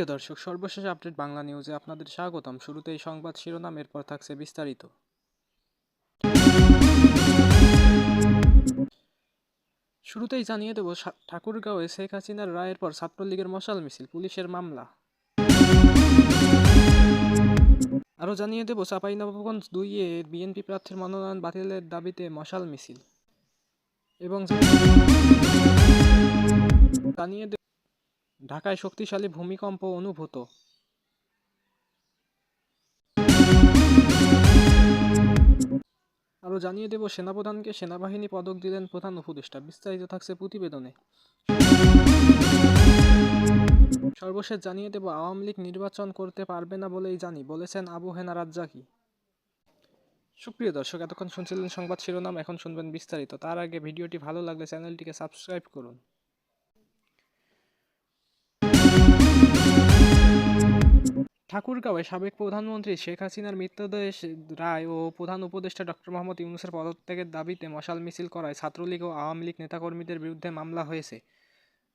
প্রিয় দর্শক, সর্বশেষ আপডেট বাংলা নিউজে আপনাদের স্বাগতম। শুরুতেই সংবাদ শিরোনাম, এরপর থাকছে বিস্তারিত। শুরুতেই জানিয়ে দেব, ঠাকুরগাঁওয়ে শেখ হাসিনার রায়ের পর ছাত্রলীগের মশাল মিছিল, পুলিশের মামলা। আরও জানিয়ে দেব, চাঁপাইনবাবগঞ্জ 2-এ বিএনপি প্রার্থীর মনোনয়ন বাতিলের দাবিতে মশাল মিছিল। এবং জানিয়ে দেব, ঢাকায় শক্তিশালী ভূমিকম্প অনুভূত। আরও জানিয়ে দেব, সেনাপ্রধানকে সেনাবাহিনী পদক দিলেন প্রধান উপদেষ্টা। বিস্তারিত থাকছে প্রতিবেদনে। সর্বশেষ জানিয়ে দেব, আওয়ামী লীগ নির্বাচন করতে পারবে না বলেই জানি, বলেছেন আবু হেনা রাজ্জাকী। সুপ্রিয় দর্শক, এতক্ষণ শুনছিলেন সংবাদ শিরোনাম, এখন শুনবেন বিস্তারিত। তার আগে ভিডিওটি ভালো লাগলে চ্যানেলটিকে সাবস্ক্রাইব করুন। ঠাকুরগাঁওয়ে সাবেক প্রধানমন্ত্রী শেখ হাসিনার মৃত্যুদেশ রায় ও প্রধান উপদেষ্টা ডক্টর মোহাম্মদ ইউনূসের পদত্যাগের দাবিতে মশাল মিছিল করায় ছাত্রলীগ ও আওয়ামী লীগ নেতাকর্মীদের বিরুদ্ধে মামলা হয়েছে।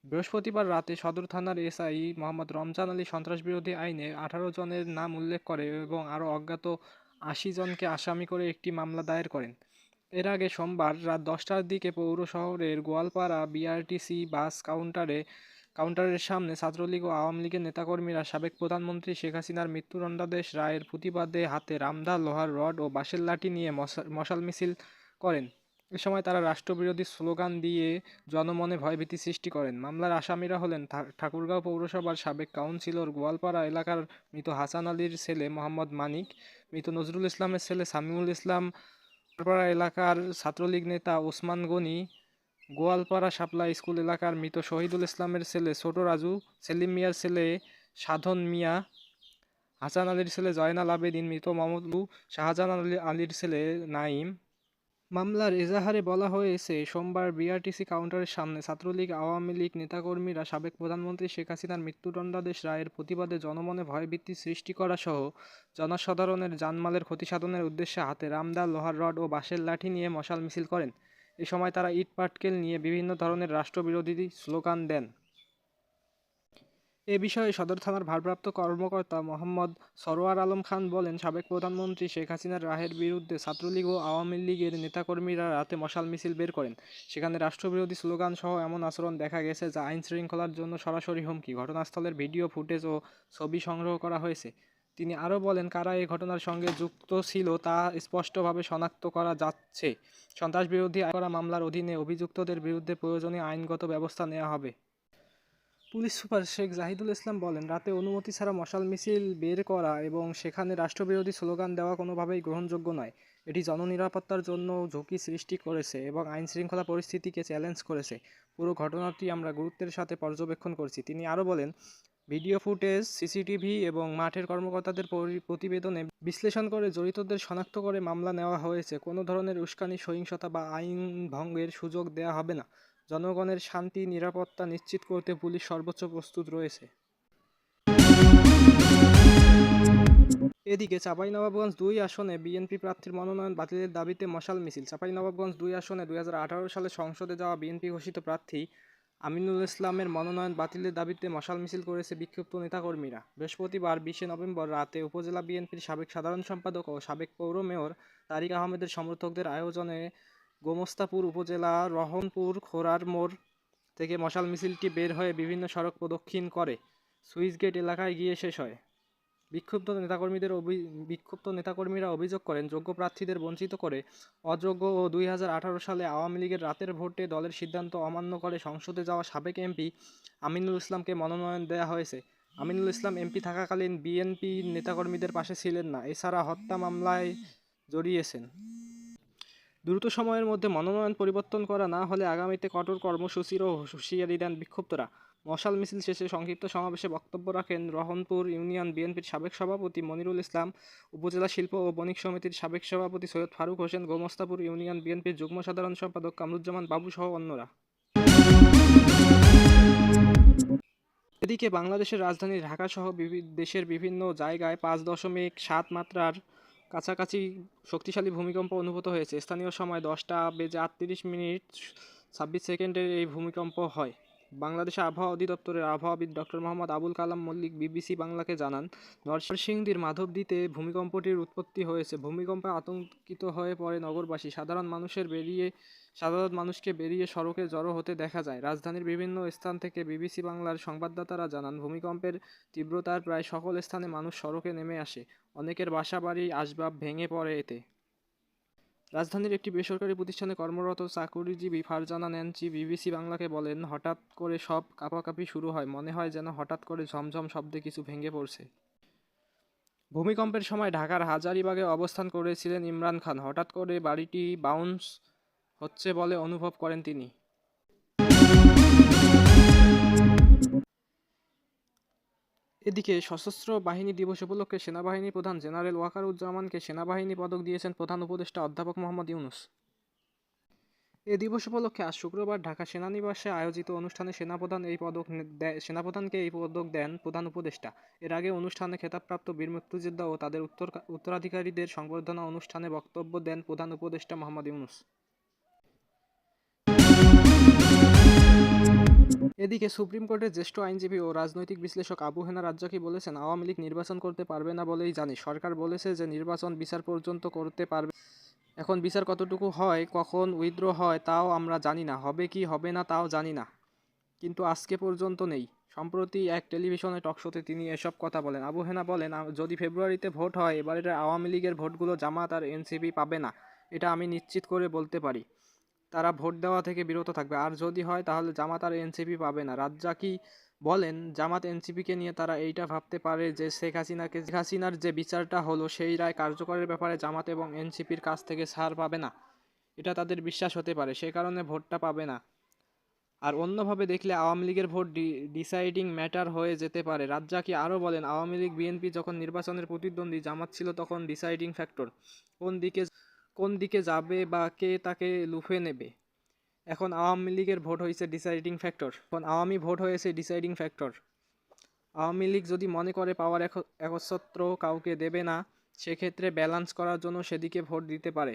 বৃহস্পতিবার রাতে সদর থানার এসআই মোহাম্মদ রমজান আলী সন্ত্রাসবিরোধী আইনে 18 জনের নাম উল্লেখ করে এবং আরও অজ্ঞাত 80 জনকে আসামি করে একটি মামলা দায়ের করেন। এর আগে সোমবার রাত 10টার দিকে পৌর শহরের গোয়ালপাড়া বিআরটিসি বাস কাউন্টারের সামনে ছাত্রলীগ ও আওয়ামী লীগের নেতাকর্মীরা সাবেক প্রধানমন্ত্রী শেখ হাসিনার মৃত্যুদণ্ডাদেশ রায়ের প্রতিবাদে হাতে রামদা, লোহার রড ও বাঁশের লাঠি নিয়ে মশাল মিছিল করেন। এ সময় তারা রাষ্ট্রবিরোধী স্লোগান দিয়ে জনমনে ভয়ভীতি সৃষ্টি করেন। মামলার আসামিরা হলেন ঠাকুরগাঁও পৌরসভার সাবেক কাউন্সিলর, গোয়ালপাড়া এলাকার মৃত হাসান আলীর ছেলে মোহাম্মদ মানিক, মৃত নজরুল ইসলামের ছেলে সামিউল ইসলাম, গোয়ালপাড়া এলাকার ছাত্রলীগ নেতা ওসমান গনি, গোয়ালপাড়া শাপলা স্কুল এলাকার মৃত শহীদুল ইসলামের ছেলে ছোট রাজু, সেলিম মিয়ার ছেলে সাধন মিয়া, হাসান আলীর ছেলে জয়নাল আবেদিন, মৃত মামুদু, শাহজাহান আলীর ছেলে নাইম। মামলার এজাহারে বলা হয়েছে, সোমবার বিআরটিসি কাউন্টারের সামনে ছাত্রলীগ আওয়ামী লীগ নেতাকর্মীরা সাবেক প্রধানমন্ত্রী শেখ হাসিনার মৃত্যুদণ্ডাদেশ রায়ের প্রতিবাদে জনমনে ভয়ভীতি সৃষ্টি করা সহ জনসাধারণের জানমালের ক্ষতি সাধনের উদ্দেশ্যে হাতে রামদা, লোহার রড ও বাঁশের লাঠি নিয়ে মশাল মিছিল করেন। এ সময় তারা ইট পাটকেল নিয়ে বিভিন্ন ধরনের রাষ্ট্রবিরোধী স্লোগান দেন। এ বিষয়ে সদর থানার ভারপ্রাপ্ত কর্মকর্তা মোহাম্মদ সরোয়ার আলম খান বলেন, সাবেক প্রধানমন্ত্রী শেখ হাসিনার রায়ের বিরুদ্ধে ছাত্রলীগ ও আওয়ামী লীগের নেতাকর্মীরা রাতে মশাল মিছিল বের করেন। সেখানে রাষ্ট্রবিরোধী স্লোগান সহ এমন আচরণ দেখা গেছে যা আইন শৃঙ্খলার জন্য সরাসরি হুমকি। ঘটনাস্থলের ভিডিও ফুটেজ ও ছবি সংগ্রহ করা হয়েছে। তিনি আরও বলেন, কারা এই ঘটনার সঙ্গে যুক্ত ছিল তা স্পষ্টভাবে শনাক্ত করা যাচ্ছে। সন্ত্রাসবিরোধী আইন করা মামলার অধীনে অভিযুক্তদের বিরুদ্ধে প্রয়োজনীয় আইনগত ব্যবস্থা নেওয়া হবে। পুলিশ সুপার শেখ জাহিদুল ইসলাম বলেন, রাতে অনুমতি ছাড়া মশাল মিছিল বের করা এবং সেখানে রাষ্ট্রবিরোধী স্লোগান দেওয়া কোনোভাবেই গ্রহণযোগ্য নয়। এটি জননিরাপত্তার জন্য ঝুঁকি সৃষ্টি করেছে এবং আইনশৃঙ্খলা পরিস্থিতিকে চ্যালেঞ্জ করেছে। পুরো ঘটনাটি আমরা গুরুত্বের সাথে পর্যবেক্ষণ করছি। তিনি আরও বলেন, ভিডিও ফুটেজ, সিসিটিভি এবং মাঠের কর্মকর্তাদের প্রতিবেদনে বিশ্লেষণ করে জড়িতদের শনাক্ত করে মামলা নেওয়া হয়েছে। কোনো ধরনের উস্কানি, সহিংসতা বা আইন ভঙ্গের সুযোগ দেওয়া হবে না। জনগণের শান্তি, নিরাপত্তা নিশ্চিত করতে পুলিশ সর্বোচ্চ প্রস্তুত রয়েছে। এদিকে চাঁপাইনবাবগঞ্জ 2 আসনে বিএনপি প্রার্থীর মনোনয়ন বাতিলের দাবিতে মশাল মিছিল। চাঁপাইনবাবগঞ্জ 2 আসনে 2018 সালে সংসদে যাওয়া বিএনপি ঘোষিত প্রার্থী আমিনুল ইসলামের মনোনয়ন বাতিলের দাবিতে মশাল মিছিল করেছে বিক্ষুব্ধ নেতাকর্মীরা। বৃহস্পতিবার 20 নভেম্বর রাতে উপজেলা বিএনপির সাবেক সাধারণ সম্পাদক ও সাবেক পৌর মেয়র তারিক আহমেদের সমর্থকদের আয়োজনে গোমস্তাপুর উপজেলা রহনপুর খোরার মোড় থেকে মশাল মিছিলটি বের হয়ে বিভিন্ন সড়ক প্রদক্ষিণ করে সুইচগেট এলাকায় গিয়ে শেষ হয়। বিক্ষুব্ধ নেতাকর্মীরা অভিযোগ করেন, যোগ্য প্রার্থীদের বঞ্চিত করে অযোগ্য ও 2018 সালে আওয়ামী লীগের রাতের ভোটে দলের সিদ্ধান্ত অমান্য করে সংসদে যাওয়া সাবেক এমপি আমিনুল ইসলামকে মনোনয়ন দেওয়া হয়েছে। আমিনুল ইসলাম এমপি থাকাকালীন বিএনপি নেতাকর্মীদের পাশে ছিলেন না, এছাড়া হত্যা মামলায় জড়িয়েছেন। দ্রুত সময়ের মধ্যে মনোনয়ন পরিবর্তন করা না হলে আগামীতে কঠোর কর্মসূচিরও হুঁশিয়ারি দেন বিক্ষুব্ধরা। মশাল মিছিল শেষে সংক্ষিপ্ত সমাবেশে বক্তব্য রাখেন রহনপুর ইউনিয়ন বিএনপির সাবেক সভাপতি মনিরুল ইসলাম, উপজেলা শিল্প ও বণিক সমিতির সাবেক সভাপতি সৈয়দ ফারুক হোসেন, গোমস্তাপুর ইউনিয়ন বিএনপির যুগ্ম সাধারণ সম্পাদক কামরুজ্জামান বাবু সহ অন্যরা। এদিকে বাংলাদেশের রাজধানী ঢাকাসহ দেশের বিভিন্ন জায়গায় 5.7 মাত্রার কাছাকাছি শক্তিশালী ভূমিকম্প অনুভূত হয়েছে। স্থানীয় সময় 10টা বেজে 38 মিনিট 26 সেকেন্ডে এই ভূমিকম্প হয়। বাংলাদেশের আবহাওয়া অধিদপ্তরের আবহাওয়াবিদ ডক্টর মোহাম্মদ আবুল কালাম মল্লিক বিবিসি বাংলাকে জানান, নরসিংদীর মাধবদীতে ভূমিকম্পটির উৎপত্তি হয়েছে। ভূমিকম্পে আতঙ্কিত হয়ে পড়ে নগরবাসী। সাধারণ মানুষকে বেরিয়ে সড়কে জড়ো হতে দেখা যায়। রাজধানীর বিভিন্ন স্থান থেকে বিবিসি বাংলার সংবাদদাতারা জানান, ভূমিকম্পের তীব্রতার প্রায় সকল স্থানে মানুষ সড়কে নেমে আসে। অনেকের বাসাবাড়ি আসবাব ভেঙে পড়ে এতে। রাজধানীর একটি বেসরকারি প্রতিষ্ঠানে কর্মরত চাকুরিজীবী ফারজানা ন্যান্সি বিবিসি বাংলাকে বলেন, হঠাৎ করে সব কাঁপাকাঁপি শুরু হয়, মনে হয় যেন হঠাৎ করে ঝমঝম শব্দে কিছু ভেঙে পড়ছে। ভূমিকম্পের সময় ঢাকার হাজারীবাগে অবস্থান করেছিলেন ইমরান খান। হঠাৎ করে বাড়িটি বাউন্স হচ্ছে বলে অনুভব করেন তিনি। এদিকে সশস্ত্র বাহিনী দিবস উপলক্ষে সেনাবাহিনী প্রধান জেনারেল ওয়াকারুজ্জামানকে সেনাবাহিনী পদক দিয়েছেন প্রধান উপদেষ্টা অধ্যাপক মোহাম্মদ ইউনূস। এ দিবস উপলক্ষে আজ শুক্রবার ঢাকা সেনানিবাসে আয়োজিত অনুষ্ঠানে সেনাপ্রধানকে এই পদক দেন প্রধান উপদেষ্টা। এর আগে অনুষ্ঠানে খেতাবপ্রাপ্ত বীর মুক্তিযোদ্ধা ও তাদের উত্তরাধিকারীদের সংবর্ধনা অনুষ্ঠানে বক্তব্য দেন প্রধান উপদেষ্টা মোহাম্মদ ইউনূস। এদিকে সুপ্রিম কোর্টের জ্যেষ্ঠ আইনজীবী ও রাজনৈতিক বিশ্লেষক আবু হেনা রাজ্জাকী বলেছেন, আওয়ামী লীগ নির্বাচন করতে পারবে না বলেই জানি। সরকার বলেছে যে নির্বাচন বিচার পর্যন্ত করতে পারবে। এখন বিচার কতটুকু হয়, কখন উইথড্র হয় তাও আমরা জানি না, হবে কি হবে না তাও জানি না, কিন্তু আজকে পর্যন্ত নেই। সম্প্রতি এক টেলিভিশনে টকশোতে তিনি এসব কথা বলেন। আবু হেনা বলেন, যদি ফেব্রুয়ারিতে ভোট হয়, এবারের আওয়ামী লীগের ভোটগুলো জামাত আর এনসিপি পাবে না, এটা আমি নিশ্চিত করে বলতে পারি। তারা ভোট দেওয়া থেকে বিরত থাকবে। আর যদি হয় তাহলে জামাত আর এনসিপি পাবে না। রাজ্জাকী বলেন, জামাত এনসিপিকে নিয়ে তারা এইটা ভাবতে পারে যে শেখ হাসিনার যে বিচারটা হলো সেই রায় কার্যকরের ব্যাপারে জামাত এবং এনসিপির কাছ থেকে ছাড় পাবে না, এটা তাদের বিশ্বাস হতে পারে, সে কারণে ভোটটা পাবে না। আর অন্যভাবে দেখলে আওয়ামী লীগের ভোট ডিসাইডিং ম্যাটার হয়ে যেতে পারে। রাজ্জাকী আরও বলেন, আওয়ামী লীগ বিএনপি যখন নির্বাচনের প্রতিদ্বন্দ্বী, জামাত ছিল তখন ডিসাইডিং ফ্যাক্টর, কোন দিকে যাবে বা কে তাকে লুফে নেবে। এখন আওয়ামী লীগের ভোট হয়েছে ডিসাইডিং ফ্যাক্টর। আওয়ামী লীগ যদি মনে করে পাওয়ার একচ্ছত্র কাউকে দেবে না, সেক্ষেত্রে ব্যালান্স করার জন্য সেদিকে ভোট দিতে পারে।